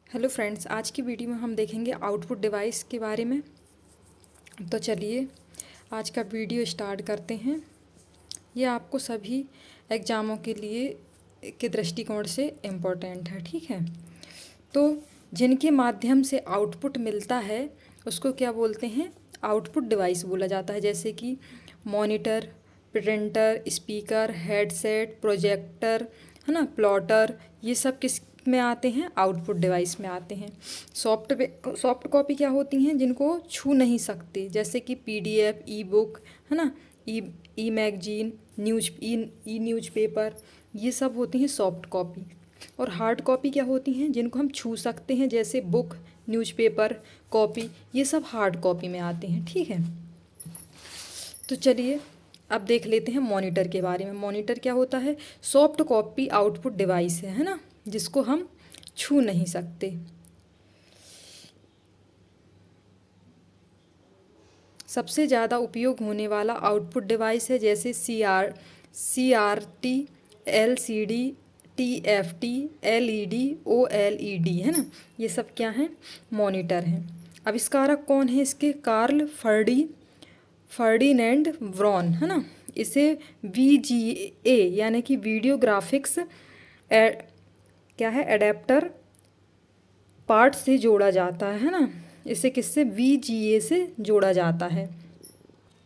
Hello friends, आज की video में हम देखेंगे आउटपुट डिवाइस के बारे में। तो चलिए आज का वीडियो स्टार्ट करते हैं। ये आपको सभी एग्ज़ामों के लिए के दृष्टिकोण से इम्पोर्टेंट है, ठीक है। तो जिनके माध्यम से आउटपुट मिलता है उसको क्या बोलते हैं? आउटपुट डिवाइस बोला जाता है। जैसे कि monitor, printer, speaker, headset, projector, है ना, प्लॉटर, ये सब किस में आते हैं? आउटपुट डिवाइस में आते हैं। सॉफ्ट कॉपी क्या होती हैं? जिनको छू नहीं सकते, जैसे कि पीडीएफ, ई बुक, है ना, ई मैगजीन, न्यूज़पेपर, ये सब होती हैं सॉफ्ट कॉपी। और हार्ड कॉपी क्या होती हैं? जिनको हम छू सकते हैं, जैसे बुक, न्यूज़पेपर, कॉपी, ये सब हार्ड कॉपी में आते हैं, ठीक है। तो चलिए अब देख लेते हैं मॉनिटर के बारे में। मॉनिटर क्या होता है? सॉफ्ट कॉपी आउटपुट डिवाइस है ना, जिसको हम छू नहीं सकते। सबसे ज़्यादा उपयोग होने वाला आउटपुट डिवाइस है जैसे CRT, LCD, TFT, LED, OLED, है ना, ये सब क्या हैं? मॉनिटर हैं। आविष्कारक कौन है इसके? कार्ल फर्डिनेंड ब्रॉन, है ना। इसे VGA यानी कि वीडियो ग्राफिक्स क्या है, एडेप्टर पार्ट से जोड़ा जाता है ना। इसे किससे? VGA से जोड़ा जाता है।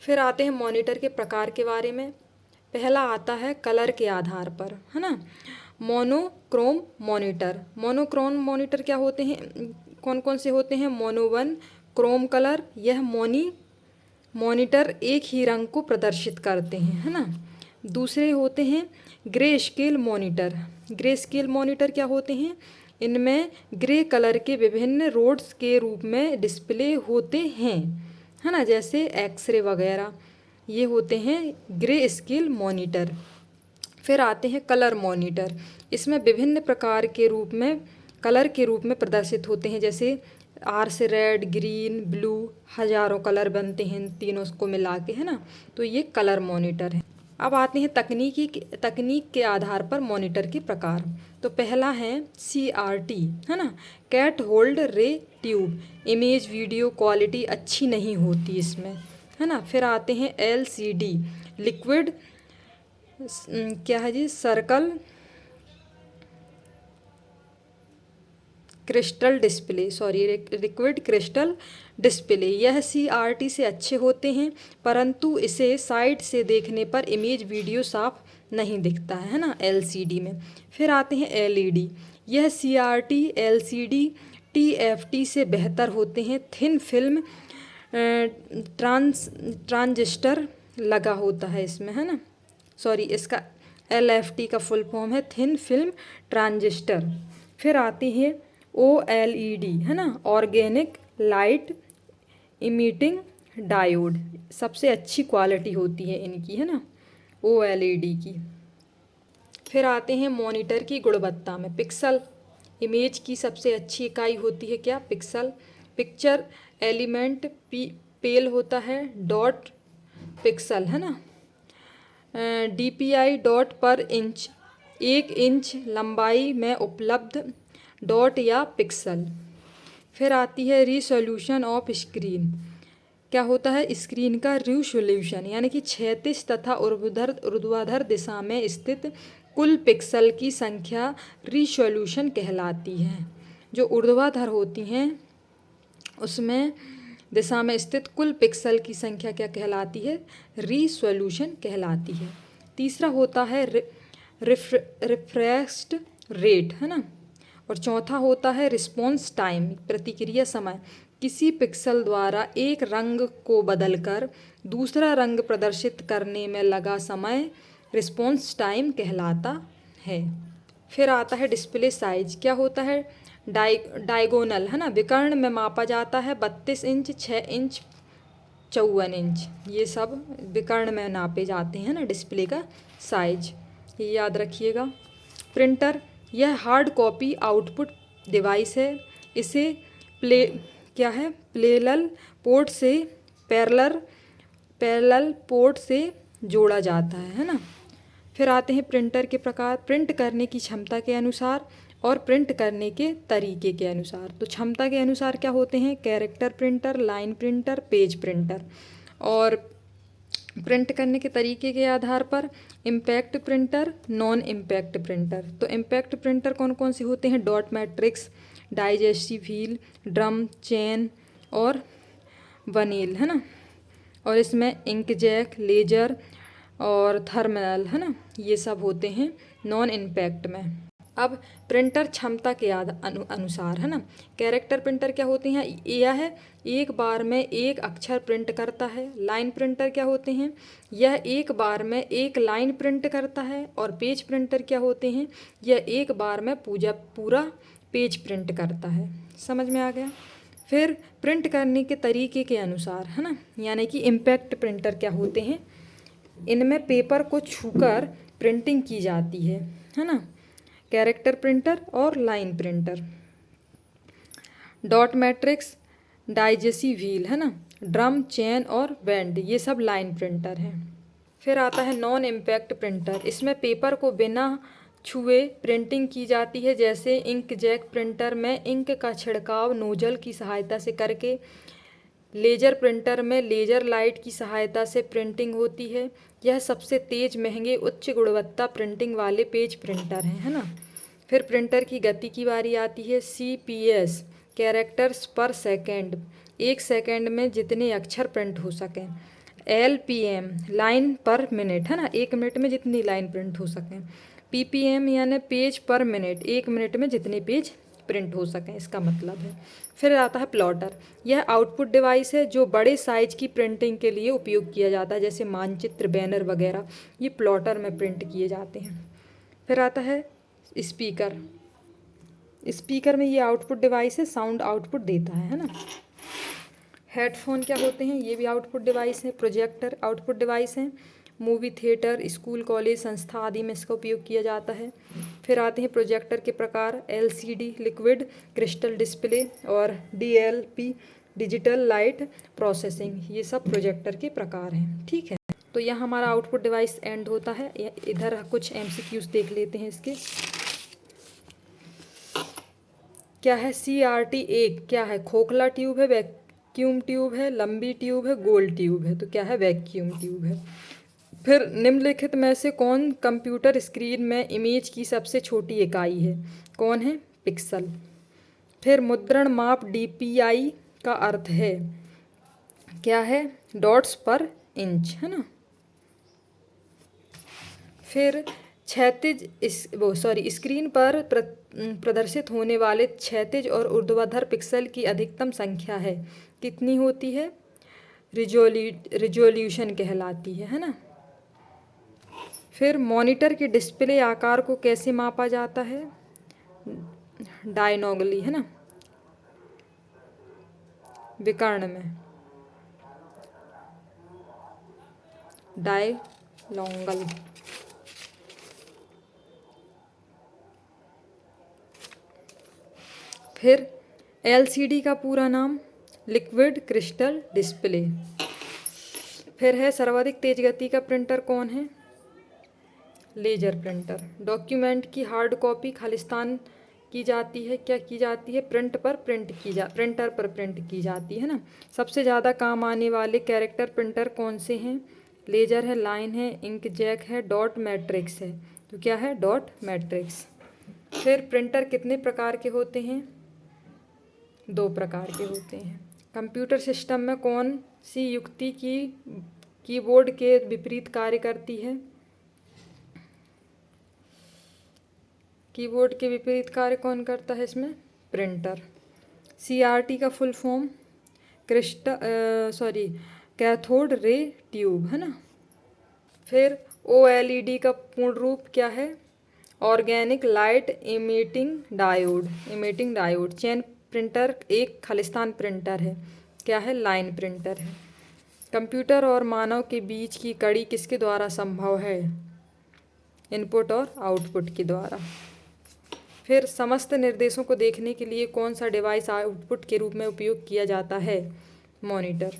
फिर आते हैं मॉनिटर के प्रकार के बारे में। पहला आता है कलर के आधार पर, है ना, मोनोक्रोम मॉनिटर। मोनोक्रोम मॉनिटर क्या होते हैं? कौन कौन से होते हैं? मोनो वन, क्रोम कलर, यह मॉनिटर एक ही रंग को प्रदर्शित करते हैं, है ना। दूसरे होते हैं grey scale monitor. Grey scale monitor क्या होते हैं? इनमें ग्रे कलर के विभिन्न रोड्स के रूप में डिस्प्ले होते हैं, है ना, जैसे एक्सरे वगैरह, ये होते हैं ग्रे स्केल मॉनिटर। फिर आते हैं कलर मॉनिटर। इसमें विभिन्न प्रकार के रूप में कलर के रूप में प्रदर्शित होते हैं, जैसे आर से रेड, ग्रीन, ब्लू, हजारों कलर बनते हैं इन तीनों को मिला के, है ना। तो ये कलर मॉनिटर है। अब आते हैं तकनीक के आधार पर मॉनिटर के प्रकार। तो पहला है CRT, है ना, cathode ray tube. Image video quality अच्छी नहीं होती इसमें, है ना। फिर आते हैं LCD, लिक्विड क्या है जी, circle crystal display, sorry, liquid crystal display. यह CRT से अच्छे होते हैं, परंतु इसे साइड से देखने पर इमेज वीडियो साफ नहीं दिखता है ना, LCD में। फिर आते हैं LED। यह CRT, LCD, TFT से बेहतर होते हैं। थिन फिल्म ट्रांजिस्टर लगा होता है इसमें, है ना, सॉरी, इसका LFT का फुल फॉर्म है थिन फिल्म ट्रांजिस्टर। फिर आती है OLED, है ना, ऑर्गेनिक लाइट इमिटिंग डायोड। सबसे अच्छी क्वालिटी होती है इनकी, है ना, OLED की। फिर आते हैं मॉनिटर की गुणवत्ता में। पिक्सल, इमेज की सबसे अच्छी इकाई होती है क्या? पिक्सल। पिक्चर एलिमेंट पेल होता है डॉट पिक्सल, है ना। DPI डॉट पर इंच, 1 इंच लंबाई में उपलब्ध डॉट या पिक्सल। फिर आती है रिसोल्यूशन ऑफ स्क्रीन। क्या होता है? स्क्रीन का रिसोल्यूशन यानी कि क्षैतिज तथा ऊर्ध्वाधर दिशा में स्थित कुल पिक्सल की संख्या रिसोल्यूशन कहलाती है। जो ऊर्ध्वाधर होती हैं उसमें दिशा में स्थित कुल पिक्सल की संख्या क्या कहलाती है? रिसोल्यूशन कहलाती है। तीसरा होता है रिफ्रेश रेट, है ना। और चौथा होता है रिस्पॉन्स टाइम, प्रतिक्रिया समय। किसी पिक्सल द्वारा एक रंग को बदलकर दूसरा रंग प्रदर्शित करने में लगा समय रिस्पॉन्स टाइम कहलाता है। फिर आता है डिस्प्ले साइज। क्या होता है? डायगोनल, है ना, विकर्ण में मापा जाता है। 32 इंच, 6 इंच, 54 इंच, ये सब विकर्ण में नापे जाते हैं ना डिस्प्ले का साइज, ये याद रखिएगा। प्रिंटर, यह हार्ड कॉपी आउटपुट डिवाइस है। इसे क्या है, पैरेलल पोर्ट से जोड़ा जाता है ना। फिर आते हैं प्रिंटर के प्रकार। प्रिंट करने की क्षमता के अनुसार और प्रिंट करने के तरीके के अनुसार। तो क्षमता के अनुसार क्या होते हैं, character printer, line printer, page printer. और प्रिंट करने के तरीके के आधार पर impact printer, non impact printer. तो इम्पैक्ट प्रिंटर कौन कौन से होते हैं, dot matrix, digestive wheel, drum, chain और वनील, है ना। और इसमें इंकजैक, लेजर और थर्मिनल, है ना, ये सब होते हैं नॉन इम्पैक्ट में। अब प्रिंटर क्षमता के अनुसार, है ना, कैरेक्टर प्रिंटर क्या होते हैं, यह है एक बार में एक अक्षर प्रिंट करता है। लाइन प्रिंटर क्या होते हैं, यह एक बार में एक लाइन प्रिंट करता है। और पेज प्रिंटर क्या होते हैं, यह एक बार में पूरा पेज प्रिंट करता है। समझ में आ गया। फिर प्रिंट करने के तरीके के अनुसार, है ना, यानी कि इम्पैक्ट प्रिंटर क्या होते हैं, इनमें पेपर को छूकर प्रिंटिंग की जाती है ना। कैरेक्टर प्रिंटर और line printer. Dot matrix, digestive wheel, है ना, ड्रम, चेन और बैंड, ये सब लाइन प्रिंटर हैं। फिर आता है नॉन इम्पैक्ट प्रिंटर। इसमें पेपर को बिना छुए प्रिंटिंग की जाती है। जैसे इंकजैक प्रिंटर में इंक का छिड़काव नोजल की सहायता से करके, लेजर प्रिंटर में लेजर लाइट की सहायता से प्रिंटिंग होती है। यह सबसे तेज, महंगे, उच्च गुणवत्ता प्रिंटिंग वाले पेज प्रिंटर हैं, है ना। फिर प्रिंटर की गति की बारी आती है। CPS, कैरेक्टर्स पर सेकेंड, एक सेकेंड में जितने अक्षर प्रिंट हो सकें। LPM, लाइन पर मिनट, है ना, एक मिनट में जितनी लाइन प्रिंट हो सकें। PPM यानी पेज पर मिनट, एक मिनट में जितने पेज प्रिंट हो सकें, इसका मतलब है। फिर आता है प्लॉटर। यह आउटपुट डिवाइस है जो बड़े साइज की प्रिंटिंग के लिए उपयोग किया जाता है, जैसे मानचित्र, बैनर वगैरह, ये प्लॉटर में प्रिंट किए जाते हैं। फिर आता है स्पीकर। स्पीकर में ये आउटपुट डिवाइस है, साउंड आउटपुट देता है ना। हेडफोन क्या होते हैं, ये भी आउटपुट डिवाइस है। प्रोजेक्टर आउटपुट डिवाइस हैं। मूवी थिएटर, स्कूल, कॉलेज, संस्था आदि में इसका उपयोग किया जाता है। फिर आते हैं प्रोजेक्टर के प्रकार। LCD, लिक्विड क्रिस्टल डिस्प्ले, और DLP, डिजिटल लाइट प्रोसेसिंग, ये सब प्रोजेक्टर के प्रकार हैं। ठीक है, तो यह हमारा आउटपुट डिवाइस एंड होता है। इधर कुछ MCQs देख लेते हैं इसके। क्या है CRT? एक क्या है, खोखला ट्यूब है, वैक्यूम ट्यूब है, लंबी ट्यूब है, गोल ट्यूब है। तो क्या है, वैक्यूम ट्यूब है। फिर निम्नलिखित में से कौन कंप्यूटर स्क्रीन में इमेज की सबसे छोटी इकाई है, कौन है, पिक्सल। फिर मुद्रण माप DPI का अर्थ है, क्या है, डॉट्स पर इंच, है ना। फिर स्क्रीन पर प्रदर्शित होने वाले क्षैतिज और ऊर्ध्वाधर पिक्सल की अधिकतम संख्या है, कितनी होती है, रिजोल्यूशन कहलाती है ना। फिर मॉनिटर के डिस्प्ले आकार को कैसे मापा जाता है, डायगोनली, है ना, विकर्ण में, डायगोनल। फिर LCD का पूरा नाम, लिक्विड क्रिस्टल डिस्प्ले। फिर है सर्वाधिक तेज गति का प्रिंटर कौन है, लेजर प्रिंटर। डॉक्यूमेंट की हार्ड कॉपी खालिस्तान की जाती है, क्या की जाती है, प्रिंटर पर प्रिंट की जाती है ना। सबसे ज़्यादा काम आने वाले कैरेक्टर प्रिंटर कौन से हैं, लेजर है, लाइन है, इंकजैक है, डॉट मैट्रिक्स है। तो क्या है, डॉट मैट्रिक्स। फिर प्रिंटर कितने प्रकार के होते हैं, 2 प्रकार के होते हैं। कंप्यूटर सिस्टम में कौन सी युक्ति कीबोर्ड के विपरीत कार्य करती है, कीबोर्ड के विपरीत कार्य कौन करता है इसमें, प्रिंटर। CRT का full form cathode ray tube, है ना। फिर OLED का पूर्ण रूप क्या है, organic light emitting diode. Chain printer एक खालिस्तान प्रिंटर है, क्या है, लाइन प्रिंटर है। कंप्यूटर और मानव के बीच की कड़ी किसके द्वारा संभव है, इनपुट और आउटपुट के द्वारा। फिर समस्त निर्देशों को देखने के लिए कौन सा डिवाइस आउटपुट के रूप में उपयोग किया जाता है, मॉनिटर।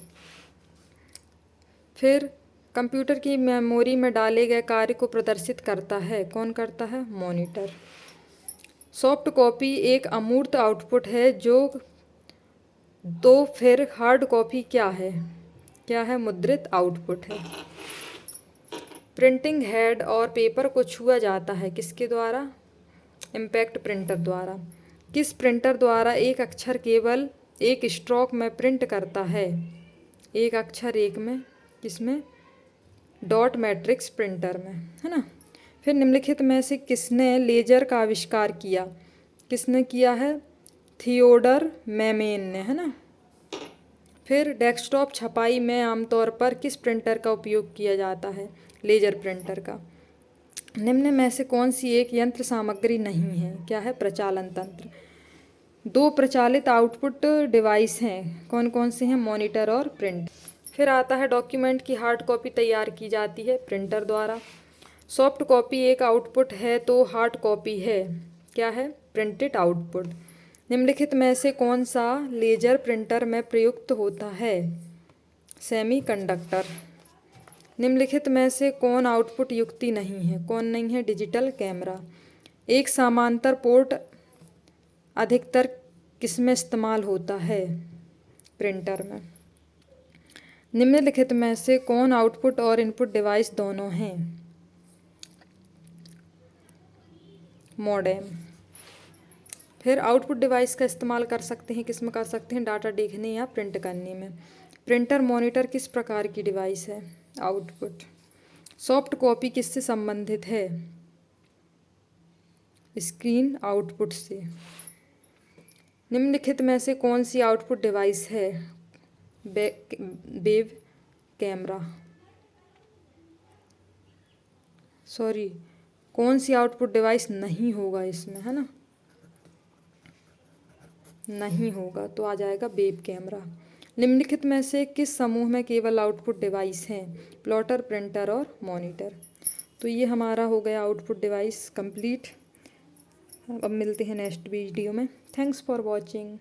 फिर कंप्यूटर की मेमोरी में डाले गए कार्य को प्रदर्शित करता है, कौन करता है, मॉनिटर। सॉफ्ट कॉपी एक अमूर्त आउटपुट है जो, तो फिर हार्ड कॉपी क्या है? क्या है? मुद्रित आउटपुट है। प्रिंटिंग हेड और पेपर को छुआ जाता है किसके द्वारा? इम्पैक्ट प्रिंटर द्वारा। किस प्रिंटर द्वारा एक अक्षर केवल एक स्ट्रोक में प्रिंट करता है? एक अक्षर एक में, किसमें? डॉट मैट्रिक्स प्रिंटर में, है ना। फिर निम्नलिखित में से किसने लेजर का आविष्कार किया? किसने किया है? थियोडर मेमेन ने, है ना। फिर डेस्कटॉप छपाई में आमतौर पर किस प्रिंटर का उपयोग किया जाता है? लेजर प्रिंटर का। निम्न में से कौन सी एक यंत्र सामग्री नहीं है? क्या है? प्रचालन तंत्र। दो प्रचालित आउटपुट डिवाइस हैं, कौन कौन से हैं? मॉनिटर और प्रिंट। फिर आता है डॉक्यूमेंट की हार्ड कॉपी तैयार की जाती है प्रिंटर द्वारा। सॉफ्ट कॉपी एक आउटपुट है तो हार्ड कॉपी है, क्या है? Printed output. निम्नलिखित में से कौन सा लेजर प्रिंटर में प्रयुक्त होता है? सेमीकंडक्टर। निम्नलिखित में से कौन आउटपुट युक्ति नहीं है? कौन नहीं है? Digital camera. एक समांतर पोर्ट अधिकतर किसमें इस्तेमाल होता है? प्रिंटर में। निम्नलिखित में से कौन आउटपुट और इनपुट डिवाइस दोनों हैं? मॉडेम। फिर आउटपुट डिवाइस का इस्तेमाल कर सकते हैं, किस में कर सकते हैं? डाटा देखने या प्रिंट करने में। प्रिंटर मॉनिटर किस प्रकार की डिवाइस है? आउटपुट। सॉफ्ट कॉपी किससे संबंधित है? स्क्रीन आउटपुट से। निम्नलिखित में से कौन सी आउटपुट डिवाइस है? Web camera. सॉरी, कौन सी आउटपुट डिवाइस नहीं होगा इसमें, है ना। नहीं होगा तो आ जाएगा वेब कैमरा। निम्नलिखित में से किस समूह में केवल आउटपुट डिवाइस हैं? प्लॉटर, प्रिंटर और मॉनिटर। तो ये हमारा हो गया आउटपुट डिवाइस कंप्लीट। अब मिलते हैं नेक्स्ट वीडियो में। Thanks for watching.